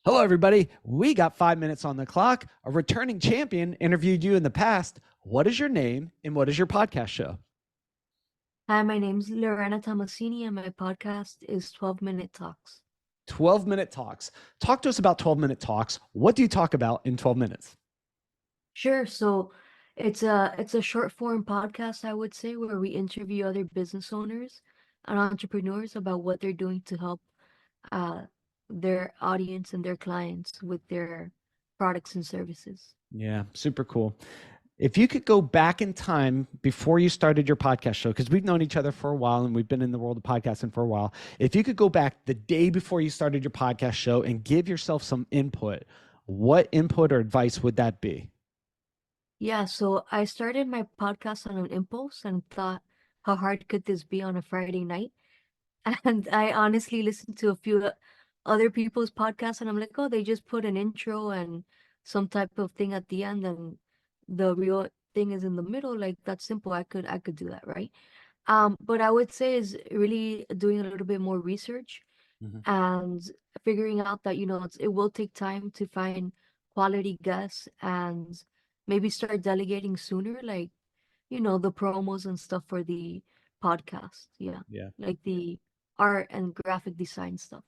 Hello, everybody. We got 5 minutes on the clock. A returning champion interviewed you in the past. What is your name and what is your podcast show? Hi, my name's Lorena Thomasini, and my podcast is 12-Minute Talks. 12-minute talks. Talk to us about 12-minute talks. What do you talk about in 12 minutes? Sure. So it's a short form podcast, I would say, where we interview other business owners and entrepreneurs about what they're doing to help uh, their audience and their clients with their products and services. Yeah, super cool. If you could go back in time before you started your podcast show, because we've known each other for a while and we've been in the world of podcasting for a while. If you could go back the day before you started your podcast show and give yourself some input, what input or advice would that be? Yeah, so I started my podcast on an impulse and thought, how hard could this be on a Friday night? And I honestly listened to a few other people's podcasts, and I'm like, oh, they just put an intro and some type of thing at the end, and the real thing is in the middle. Like that's simple. I could do that, right? But I would say is really doing a little bit more research Mhm. and figuring out that it will take time to find quality guests and maybe start delegating sooner, like the promos and stuff for the podcast. Yeah. Yeah. Like the art and graphic design stuff.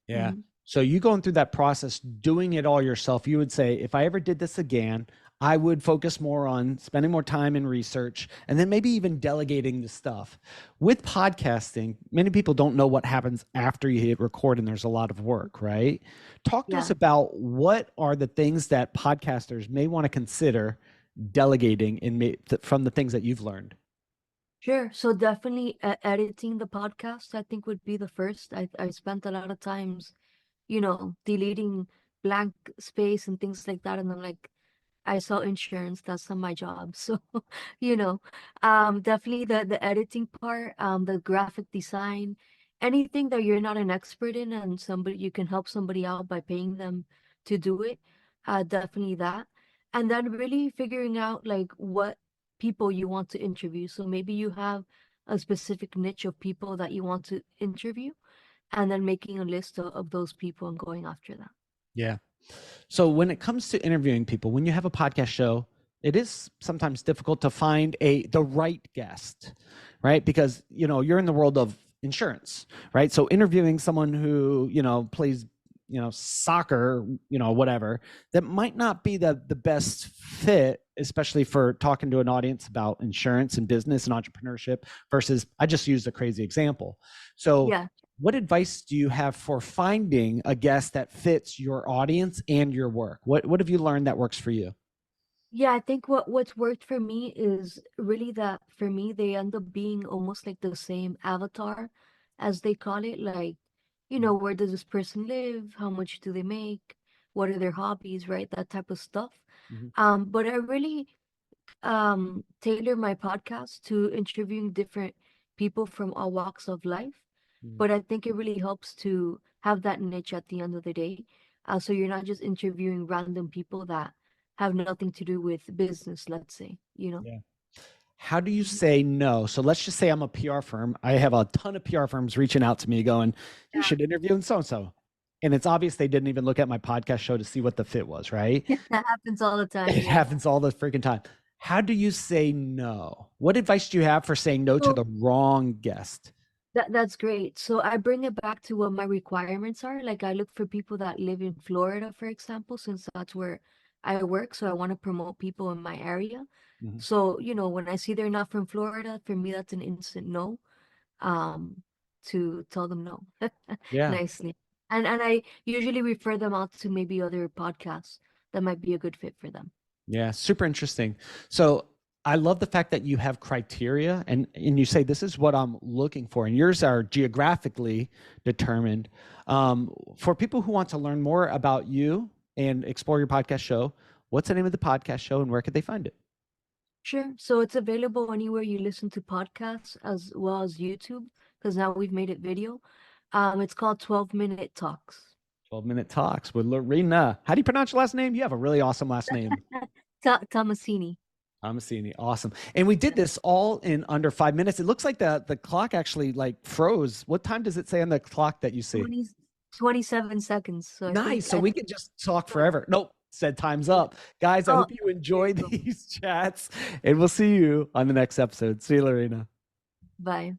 Yeah. Hmm. So you going through that process, doing it all yourself, you would say, if I ever did this again, I would focus more on spending more time in research and then maybe even delegating the stuff. With podcasting, many people don't know what happens after you hit record and there's a lot of work, right? Talk to us Yeah. about what are the things that podcasters may want to consider delegating from the things that you've learned. Sure. So definitely editing the podcast, I think would be the first. I spent a lot of times, deleting blank space and things like that. And I'm like, I sell insurance. That's not my job. So, you know, definitely the editing part, the graphic design, anything that you're not an expert in and somebody you can help somebody out by paying them to do it. Definitely that. And then really figuring out like what people you want to interview. So maybe you have a specific niche of people that you want to interview, and then making a list of those people and going after that. Yeah. So when it comes to interviewing people, when you have a podcast show, it is sometimes difficult to find the right guest, right? Because you're in the world of insurance, right? So interviewing someone who plays soccer, whatever, that might not be the best fit, especially for talking to an audience about insurance and business and entrepreneurship versus, I just used a crazy example. So Yeah. what advice do you have for finding a guest that fits your audience and your work? What have you learned that works for you? Yeah, I think what's worked for me is really that for me they end up being almost like the same avatar as they call it, like, where does this person live? How much do they make? What are their hobbies, right? That type of stuff. Mm-hmm. But I really tailor my podcast to interviewing different people from all walks of life. But I think it really helps to have that niche at the end of the day. So you're not just interviewing random people that have nothing to do with business, let's say. Yeah. How do you Mhm. say no? So let's just say I'm a PR firm. I have a ton of PR firms reaching out to me going, you Yeah. should interview so and so. And it's obvious they didn't even look at my podcast show to see what the fit was, right? That happens all the time. It Yeah. happens all the freaking time. How do you say no? What advice do you have for saying no to So the wrong guest? that's great. So I bring it back to what my requirements are. Like I look for people that live in Florida, for example, since that's where I work. So I want to promote people in my area. Mhm. So, when I see they're not from Florida, for me that's an instant no. To tell them no Yeah. nicely. And I usually refer them out to maybe other podcasts that might be a good fit for them. Yeah, super interesting. So I love the fact that you have criteria and you say this is what I'm looking for, and yours are geographically determined. For people who want to learn more about you and explore your podcast show, what's the name of the podcast show and where could they find it? Sure. So it's available anywhere you listen to podcasts as well as YouTube, because now we've made it video. It's called 12-Minute Talks. 12-minute talks with Lorena. How do you pronounce your last name? You have a really awesome last name. Tomasini. Tomasini. Awesome. And we did this all in under 5 minutes. It looks like the clock actually like froze. What time does it say on the clock that you see? 20, 27 seconds. So Nice. So we could just talk so, forever. Nope. Said time's yeah. up. Guys, I Oh, hope you enjoy there you go. these chats, and we'll see you on the next episode. See you, Lorena. Bye.